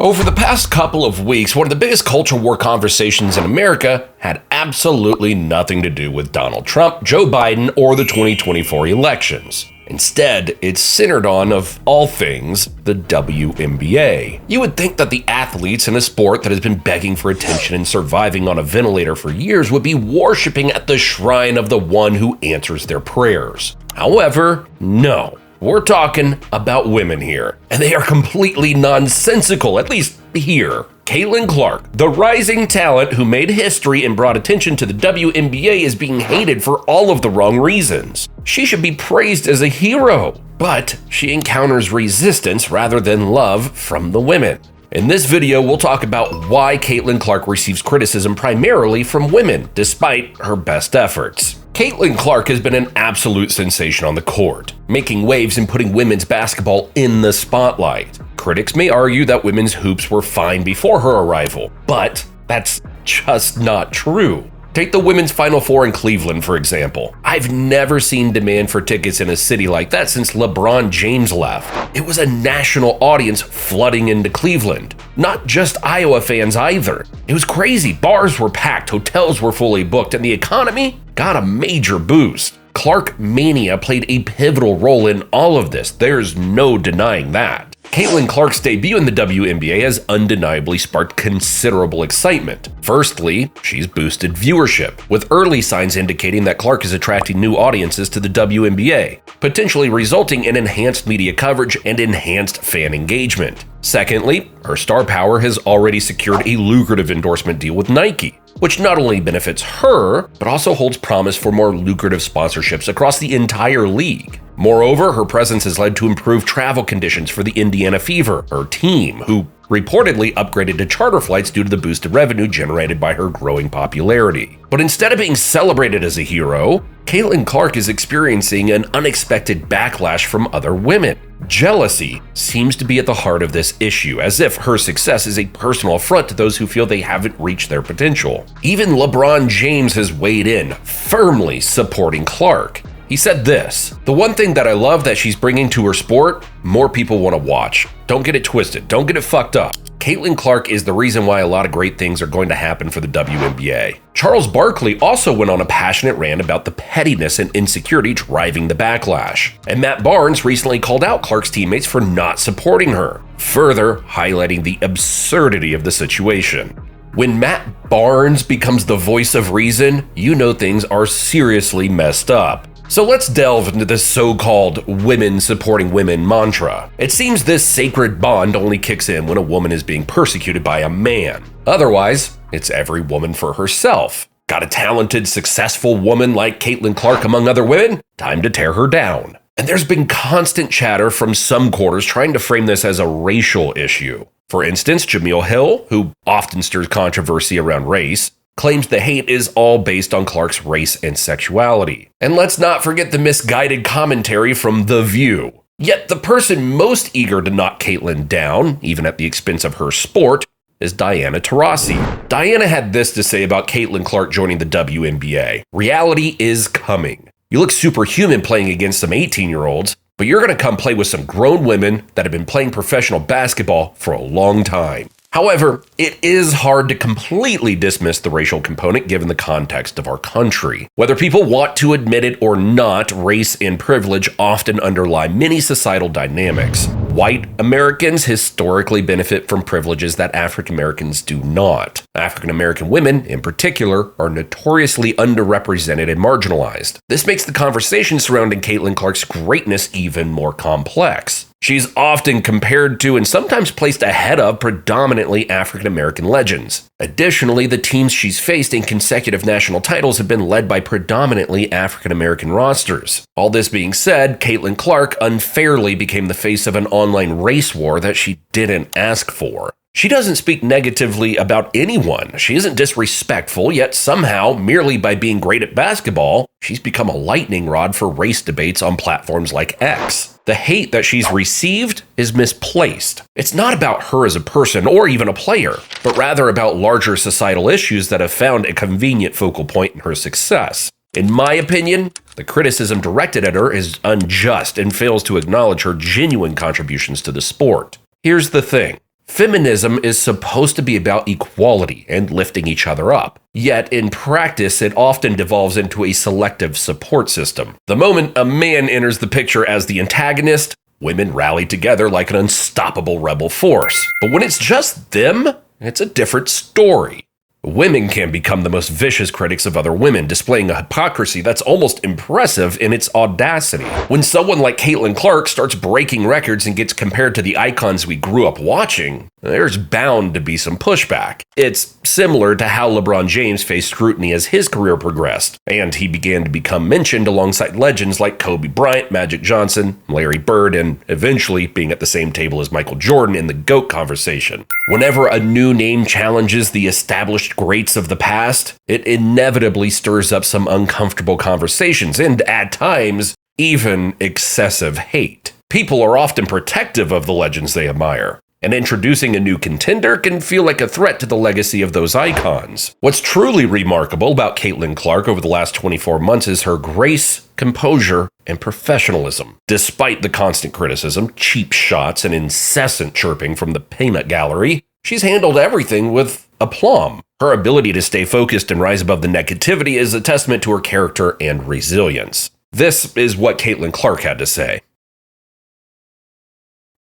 Over the past couple of weeks, one of the biggest culture war conversations in America had absolutely nothing to do with Donald Trump, Joe Biden, or the 2024 elections. Instead, it's centered on, of all things, the WNBA. You would think that the athletes in a sport that has been begging for attention and surviving on a ventilator for years would be worshiping at the shrine of the one who answers their prayers. However, no. We're talking about women here, and they are completely nonsensical, at least here. Caitlin Clark, the rising talent who made history and brought attention to the WNBA, is being hated for all of the wrong reasons. She should be praised as a hero, but she encounters resistance rather than love from the women. In this video, we'll talk about why Caitlin Clark receives criticism primarily from women, despite her best efforts. Caitlin Clark has been an absolute sensation on the court, making waves and putting women's basketball in the spotlight. Critics may argue that women's hoops were fine before her arrival, but that's just not true. Take the women's Final Four in Cleveland, for example. I've never seen demand for tickets in a city like that since LeBron James left. It was a national audience flooding into Cleveland. Not just Iowa fans either. It was crazy. Bars were packed, hotels were fully booked, and the economy got a major boost. Clark Mania played a pivotal role in all of this. There's no denying that. Caitlin Clark's debut in the WNBA has undeniably sparked considerable excitement. Firstly, she's boosted viewership, with early signs indicating that Clark is attracting new audiences to the WNBA, potentially resulting in enhanced media coverage and enhanced fan engagement. Secondly, her star power has already secured a lucrative endorsement deal with Nike, which not only benefits her, but also holds promise for more lucrative sponsorships across the entire league. Moreover, her presence has led to improved travel conditions for the Indiana Fever, her team, who reportedly upgraded to charter flights due to the boosted revenue generated by her growing popularity. But instead of being celebrated as a hero, Caitlin Clark is experiencing an unexpected backlash from other women. Jealousy seems to be at the heart of this issue, as if her success is a personal affront to those who feel they haven't reached their potential. Even LeBron James has weighed in, firmly supporting Clark. He said this: "The one thing that I love that she's bringing to her sport, more people want to watch. Don't get it twisted. Don't get it fucked up. Caitlin Clark is the reason why a lot of great things are going to happen for the WNBA." Charles Barkley also went on a passionate rant about the pettiness and insecurity driving the backlash. And Matt Barnes recently called out Clark's teammates for not supporting her, further highlighting the absurdity of the situation. When Matt Barnes becomes the voice of reason, you know things are seriously messed up. So let's delve into this so-called women supporting women mantra. It seems this sacred bond only kicks in when a woman is being persecuted by a man. Otherwise, it's every woman for herself. Got a talented, successful woman like Caitlin Clark among other women? Time to tear her down. And there's been constant chatter from some quarters trying to frame this as a racial issue. For instance, Jameel Hill, who often stirs controversy around race, claims the hate is all based on Clark's race and sexuality. And let's not forget the misguided commentary from The View. Yet the person most eager to knock Caitlin down, even at the expense of her sport, is Diana Taurasi. Diana had this to say about Caitlin Clark joining the WNBA. "Reality is coming. You look superhuman playing against some 18-year-olds, but you're going to come play with some grown women that have been playing professional basketball for a long time." However, it is hard to completely dismiss the racial component given the context of our country. Whether people want to admit it or not, race and privilege often underlie many societal dynamics. White Americans historically benefit from privileges that African Americans do not. African American women, in particular, are notoriously underrepresented and marginalized. This makes the conversation surrounding Caitlin Clark's greatness even more complex. She's often compared to and sometimes placed ahead of predominantly African American legends. Additionally, the teams she's faced in consecutive national titles have been led by predominantly African American rosters. All this being said, Caitlin Clark unfairly became the face of an online race war that she didn't ask for. She doesn't speak negatively about anyone. She isn't disrespectful, yet somehow, merely by being great at basketball, she's become a lightning rod for race debates on platforms like X. The hate that she's received is misplaced. It's not about her as a person or even a player, but rather about larger societal issues that have found a convenient focal point in her success. In my opinion, the criticism directed at her is unjust and fails to acknowledge her genuine contributions to the sport. Here's the thing. Feminism is supposed to be about equality and lifting each other up. Yet, in practice, it often devolves into a selective support system. The moment a man enters the picture as the antagonist, women rally together like an unstoppable rebel force. But when it's just them, it's a different story. Women can become the most vicious critics of other women, displaying a hypocrisy that's almost impressive in its audacity. When someone like Caitlin Clark starts breaking records and gets compared to the icons we grew up watching, there's bound to be some pushback. It's similar to how LeBron James faced scrutiny as his career progressed, and he began to become mentioned alongside legends like Kobe Bryant, Magic Johnson, Larry Bird, and eventually being at the same table as Michael Jordan in the GOAT conversation. Whenever a new name challenges the established greats of the past, it inevitably stirs up some uncomfortable conversations and, at times, even excessive hate. People are often protective of the legends they admire, and introducing a new contender can feel like a threat to the legacy of those icons. What's truly remarkable about Caitlin Clark over the last 24 months is her grace, composure, and professionalism. Despite the constant criticism, cheap shots, and incessant chirping from the peanut gallery, she's handled everything with aplomb. Her ability to stay focused and rise above the negativity is a testament to her character and resilience. This is what Caitlin Clark had to say.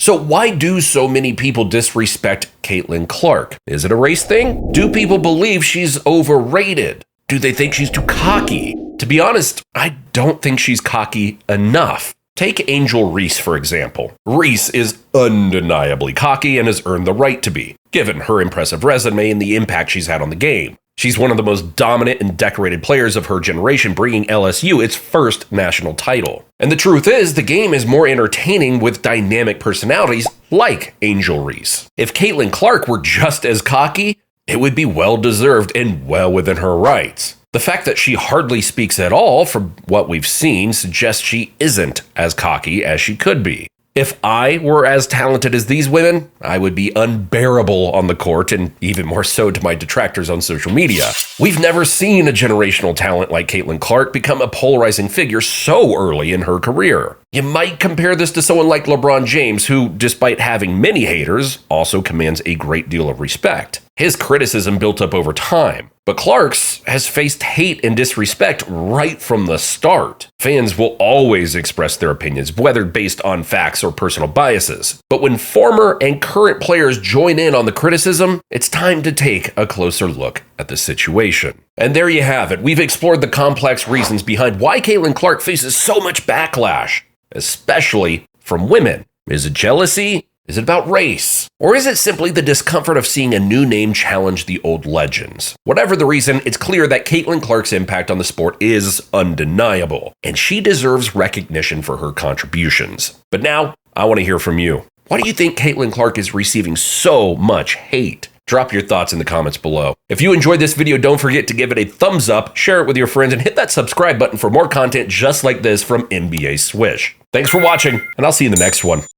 So why do so many people disrespect Caitlin Clark? Is it a race thing? Do people believe she's overrated? Do they think she's too cocky? To be honest, I don't think she's cocky enough. Take Angel Reese, for example. Reese is undeniably cocky and has earned the right to be, given her impressive resume and the impact she's had on the game. She's one of the most dominant and decorated players of her generation, bringing LSU its first national title. And the truth is, the game is more entertaining with dynamic personalities like Angel Reese. If Caitlin Clark were just as cocky, it would be well-deserved and well within her rights. The fact that she hardly speaks at all, from what we've seen, suggests she isn't as cocky as she could be. If I were as talented as these women, I would be unbearable on the court, and even more so to my detractors on social media. We've never seen a generational talent like Caitlin Clark become a polarizing figure so early in her career. You might compare this to someone like LeBron James, who, despite having many haters, also commands a great deal of respect. His criticism built up over time, but Clark's has faced hate and disrespect right from the start. Fans will always express their opinions, whether based on facts or personal biases. But when former and current players join in on the criticism, it's time to take a closer look at the situation. And there you have it. We've explored the complex reasons behind why Caitlin Clark faces so much backlash, especially from women. Is it jealousy? Is it about race? Or is it simply the discomfort of seeing a new name challenge the old legends? Whatever the reason, it's clear that Caitlin Clark's impact on the sport is undeniable, and she deserves recognition for her contributions. But now, I want to hear from you. Why do you think Caitlin Clark is receiving so much hate? Drop your thoughts in the comments below. If you enjoyed this video, don't forget to give it a thumbs up, share it with your friends, and hit that subscribe button for more content just like this from NBA Swish. Thanks for watching, and I'll see you in the next one.